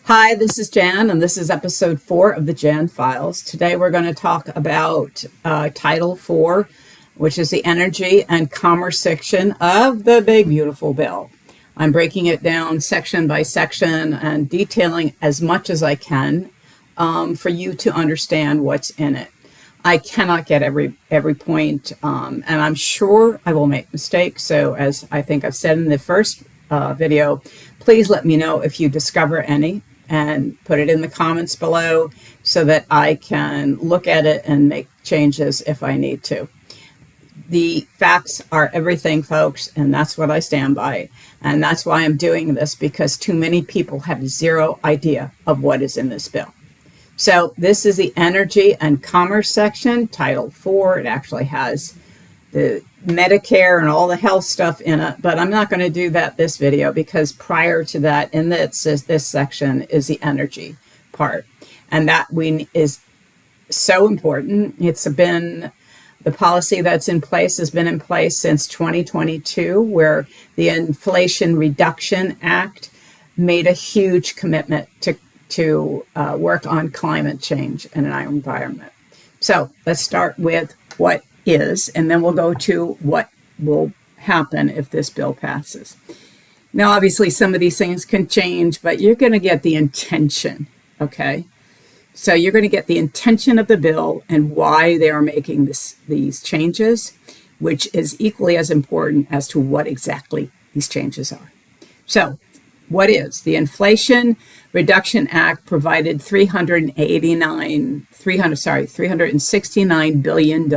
Hi, this is Jan, and this is episode 4 of the Jan Files. Today we're going to talk about Title 4, which is the Energy and Commerce section of the Big Beautiful Bill. I'm breaking it down section by section and detailing as much as I can for you to understand what's in it. I cannot get every point, and I'm sure I will make mistakes. So as I think I've said in the first video, please let me know if you discover any and put it in the comments below so that I can look at it and make changes if I need to. The facts are everything, folks, and that's what I stand by. And that's why I'm doing this, because too many people have zero idea of what is in this bill. So this is the Energy and Commerce section, Title 4. It actually has the Medicare and all the health stuff in it, but I'm not going to do that this video, because prior to that, in this section is the energy part, and that is so important. It's been the policy that's in place has been in place since 2022, where the Inflation Reduction Act made a huge commitment to work on climate change and our environment. So let's start with what is, and then we'll go to what will happen if this bill passes. Now, obviously, some of these things can change, but you're going to get the intention, okay? So you're going to get the intention of the bill and why they are making these changes, which is equally as important as to what exactly these changes are. So what is? The Inflation Reduction Act provided $369 billion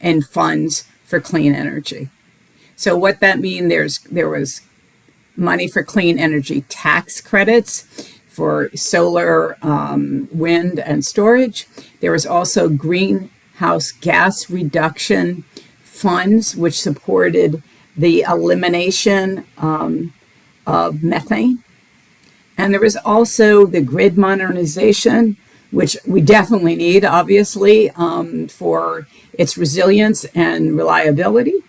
in funds for clean energy. So what that means, there was money for clean energy tax credits for solar, wind, and storage. There was also greenhouse gas reduction funds, which supported the elimination of methane. And there was also the grid modernization, which we definitely need, obviously, for its resilience and reliability.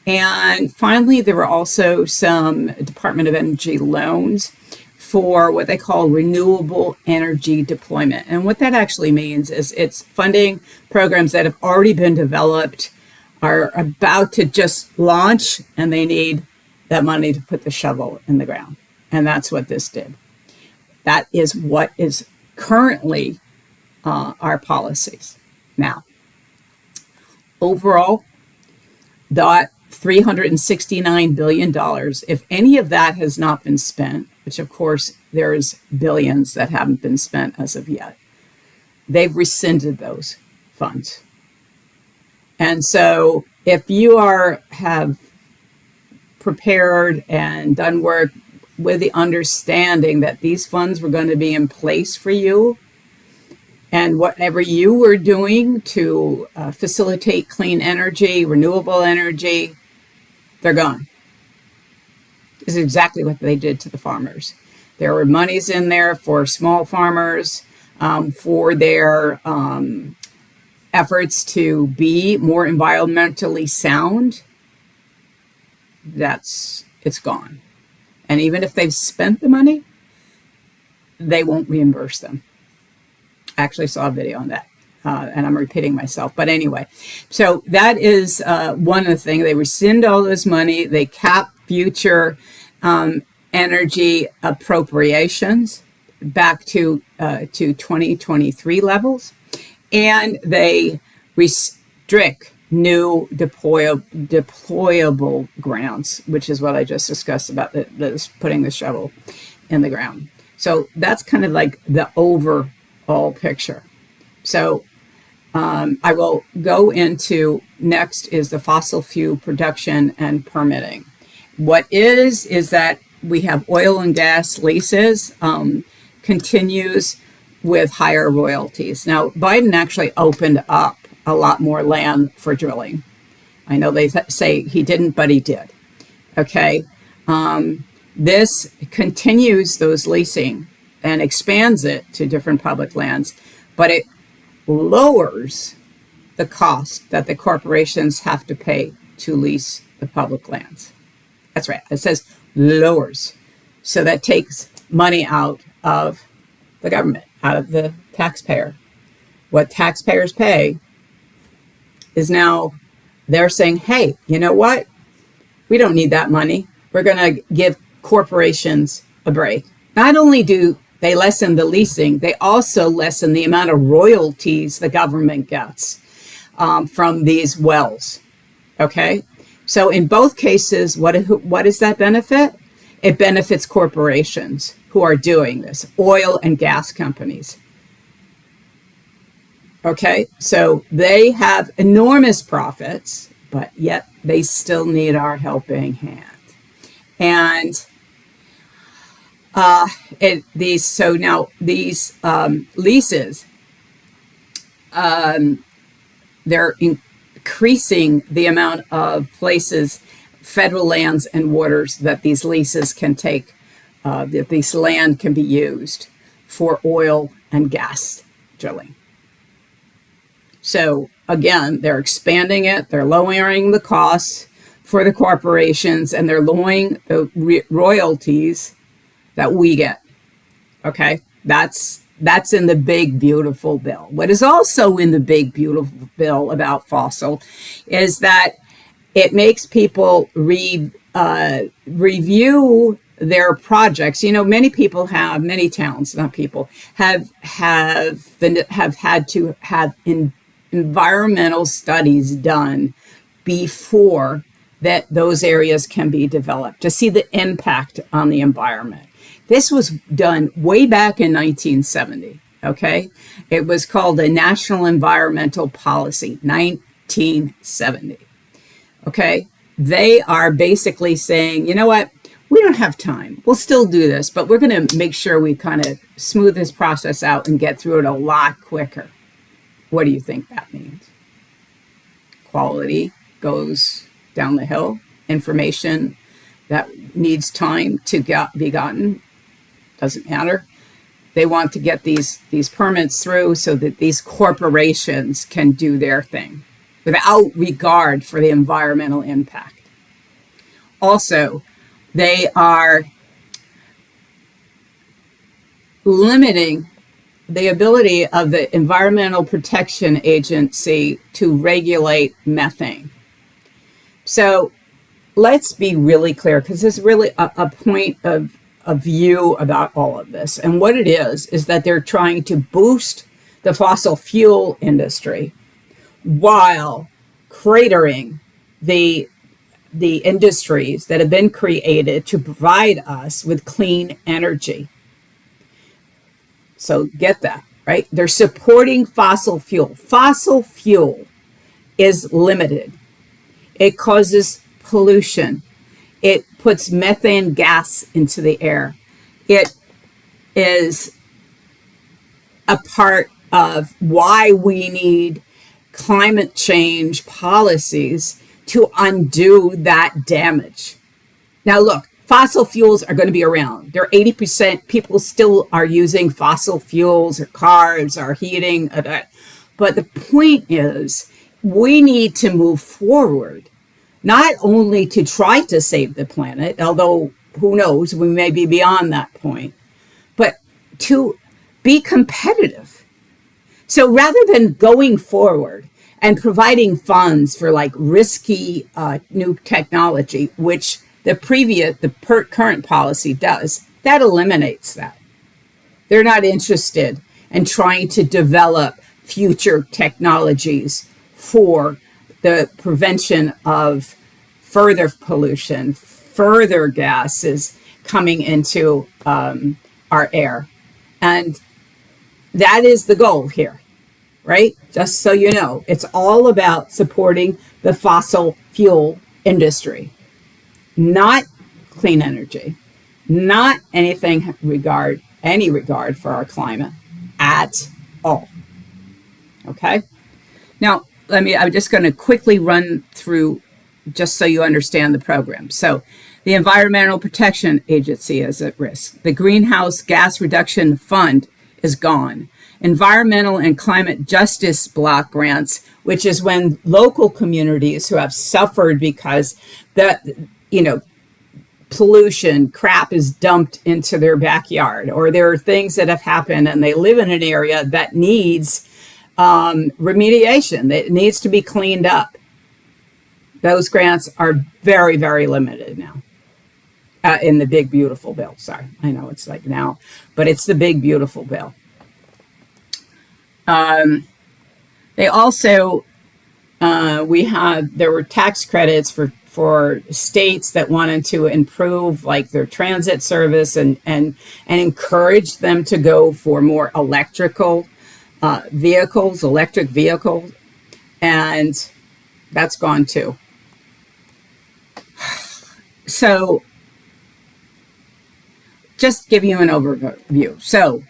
And finally, there were also some Department of Energy loans for what they call renewable energy deployment. And what that actually means is it's funding programs that have already been developed, are about to just launch, and they need that money to put the shovel in the ground. And that's what this did. That is what is currently our policies. Now, overall, that $369 billion, if any of that has not been spent, which of course there's billions that haven't been spent as of yet, they've rescinded those funds. And so if you have prepared and done work with the understanding that these funds were going to be in place for you, and whatever you were doing to facilitate clean energy, renewable energy, they're gone. This is exactly what they did to the farmers. There were monies in there for small farmers, for their efforts to be more environmentally sound. It's gone. And even if they've spent the money, they won't reimburse them. I actually saw a video on that, and I'm repeating myself. But anyway, so that is one of the things. They rescind all this money. They cap future energy appropriations back to 2023 levels. And they restrict new deployable grants, which is what I just discussed about putting the shovel in the ground. So that's kind of like the overall picture. So I will go into next is the fossil fuel production and permitting. What is that we have oil and gas leases, continues with higher royalties. Now, Biden actually opened up a lot more land for drilling. I know they say he didn't, but he did. Okay. This continues those leasing and expands it to different public lands, but it lowers the cost that the corporations have to pay to lease the public lands. That's right. It says lowers. So that takes money out of the government, out of the taxpayer. What taxpayers pay is now they're saying, hey, you know what? We don't need that money. We're going to give corporations a break. Not only do they lessen the leasing, they also lessen the amount of royalties the government gets from these wells. Okay? So in both cases, what does that benefit? It benefits corporations who are doing this, oil and gas companies. Okay? So they have enormous profits, but yet they still need our helping hand. And these leases, they're increasing the amount of places, federal lands and waters that these leases can take, that this land can be used for oil and gas drilling. So again, they're expanding it, they're lowering the costs for the corporations, and they're lowering the royalties that we get. Okay, that's in the big beautiful bill. What is also in the big beautiful bill about fossil is that it makes people review their projects. You know, many towns, not people, have had to have environmental studies done before that those areas can be developed to see the impact on the environment. This was done way back in 1970, okay? It was called the National Environmental Policy, 1970, okay? They are basically saying, you know what? We don't have time. We'll still do this, but we're going to make sure we kind of smooth this process out and get through it a lot quicker. What do you think that means? Quality goes down the hill. Information that needs time to be gotten doesn't matter. They want to get these permits through so that these corporations can do their thing without regard for the environmental impact. Also, they are limiting the ability of the Environmental Protection Agency to regulate methane. So let's be really clear, because this is really a point of view about all of this. And what it is that they're trying to boost the fossil fuel industry while cratering the industries that have been created to provide us with clean energy. So get that, right? They're supporting fossil fuel. Fossil fuel is limited. It causes pollution. It puts methane gas into the air. It is a part of why we need climate change policies to undo that damage. Now, look, fossil fuels are going to be around. They're 80%. People still are using fossil fuels or cars or heating. But the point is, we need to move forward, not only to try to save the planet, although who knows, we may be beyond that point, but to be competitive. So rather than going forward and providing funds for like risky new technology, which the current policy does, that eliminates that. They're not interested in trying to develop future technologies for the prevention of further pollution, further gases coming into our air. And that is the goal here, right? Just so you know, it's all about supporting the fossil fuel industry, not clean energy, not any regard for our climate at all. Okay? Now, I'm just going to quickly run through just so you understand the program. So the Environmental Protection Agency is at risk. The Greenhouse Gas Reduction Fund is gone. Environmental and Climate Justice Block Grants, which is when local communities who have suffered because pollution, crap is dumped into their backyard, or there are things that have happened and they live in an area that needs remediation, that needs to be cleaned up. Those grants are very, very limited now in the big, beautiful bill. Sorry, I know it's like now, but it's the big, beautiful bill. They also, there were tax credits for states that wanted to improve like their transit service and encourage them to go for more electric vehicles, and that's gone too. So just give you an overview. So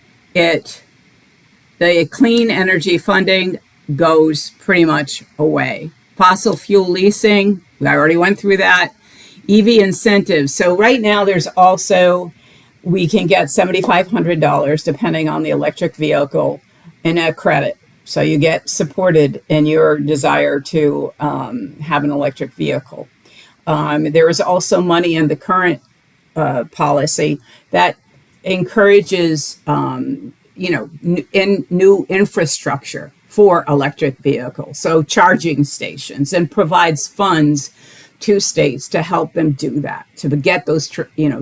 the clean energy funding goes pretty much away. Fossil fuel leasing, I already went through that. EV incentives. So right now there's also, we can get $7,500 depending on the electric vehicle in a credit. So you get supported in your desire to have an electric vehicle. There is also money in the current policy that encourages, new infrastructure for electric vehicles, so charging stations, and provides funds to states to help them do that, to get those,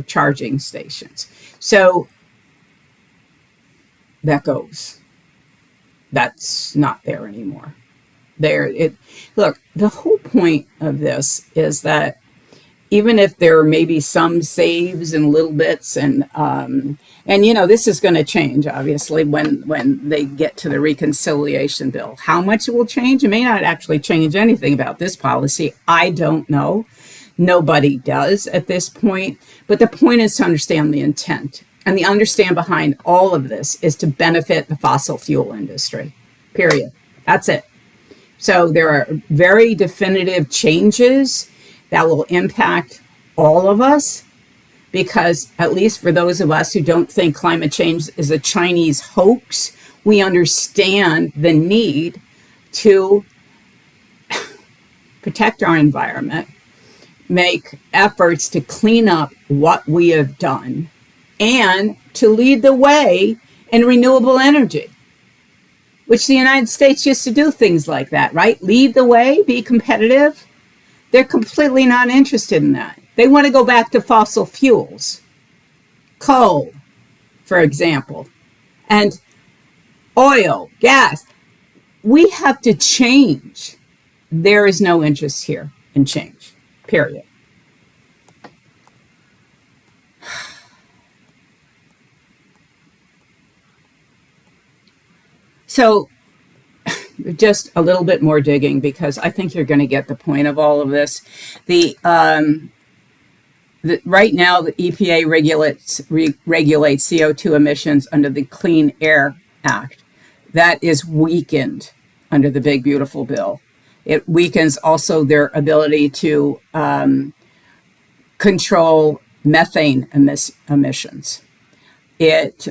charging stations. So that goes. That's not there anymore. Look, the whole point of this is that even if there may be some saves and little bits, and this is going to change, obviously, when they get to the reconciliation bill. How much it will change? It may not actually change anything about this policy. I don't know. Nobody does at this point. But the point is to understand the intent. And the understand behind all of this is to benefit the fossil fuel industry, period. That's it. So there are very definitive changes that will impact all of us, because at least for those of us who don't think climate change is a Chinese hoax, we understand the need to protect our environment, make efforts to clean up what we have done, and to lead the way in renewable energy, which the United States used to do things like that, right? Lead the way, be competitive. They're completely not interested in that. They want to go back to fossil fuels, coal, for example, and oil, gas. We have to change. There is no interest here in change, period. So just a little bit more digging, because I think you're going to get the point of all of this. Right now, the EPA regulates CO2 emissions under the Clean Air Act. That is weakened under the big, beautiful bill. It weakens also their ability to control methane emissions. It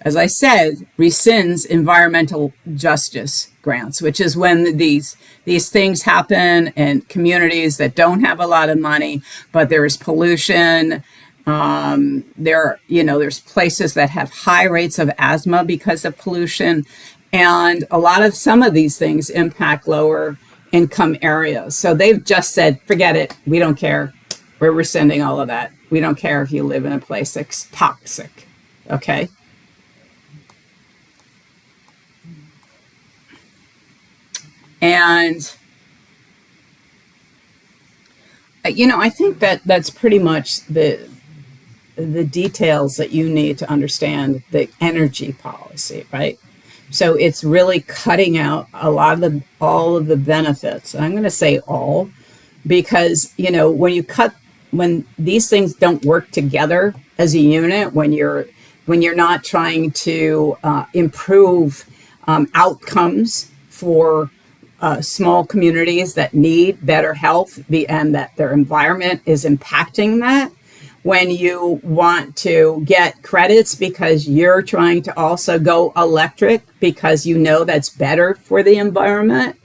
as I said, rescinds environmental justice grants, which is when these things happen in communities that don't have a lot of money, but there is pollution. There's places that have high rates of asthma because of pollution, and some of these things impact lower income areas. So they've just said, forget it, we don't care. We're rescinding all of that. We don't care if you live in a place that's toxic. Okay. And, I think that's pretty much the details that you need to understand the energy policy, right? So it's really cutting out all of the benefits. And I'm going to say all, because, when these things don't work together as a unit, when you're not trying to improve outcomes for small communities that need better health, and that their environment is impacting that, when you want to get credits because you're trying to also go electric because that's better for the environment,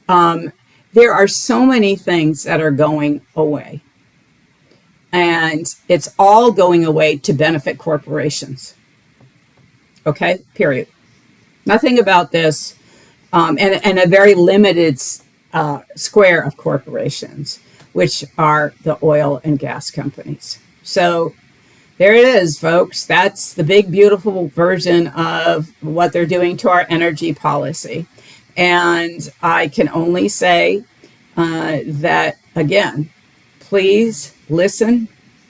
there are so many things that are going away. And it's all going away to benefit corporations. Okay, period. Nothing about this, and a very limited square of corporations, which are the oil and gas companies. So there it is, folks. That's the big, beautiful version of what they're doing to our energy policy. And I can only say that, again, please listen,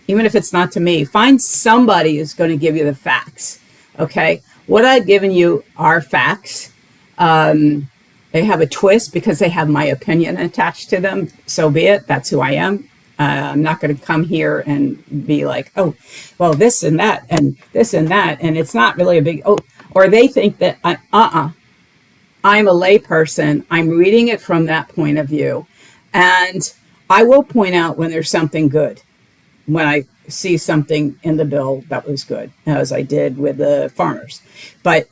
even if it's not to me. Find somebody who's going to give you the facts, okay? What I've given you are facts. They have a twist because they have my opinion attached to them. So be it. That's who I am. I'm not going to come here and be like, oh, well, this and that and this and that. And it's not really a big, oh, or they think that, I'm a layperson. I'm reading it from that point of view. And I will point out when there's something good, when I see something in the bill that was good, as I did with the farmers. But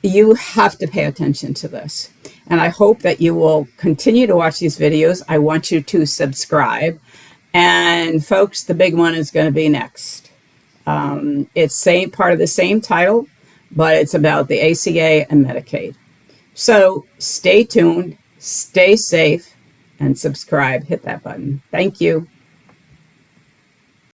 you have to pay attention to this. And I hope that you will continue to watch these videos. I want you to subscribe. And folks, the big one is going to be next. It's part of the same title, but it's about the ACA and Medicaid. So stay tuned, stay safe, and subscribe. Hit that button. Thank you.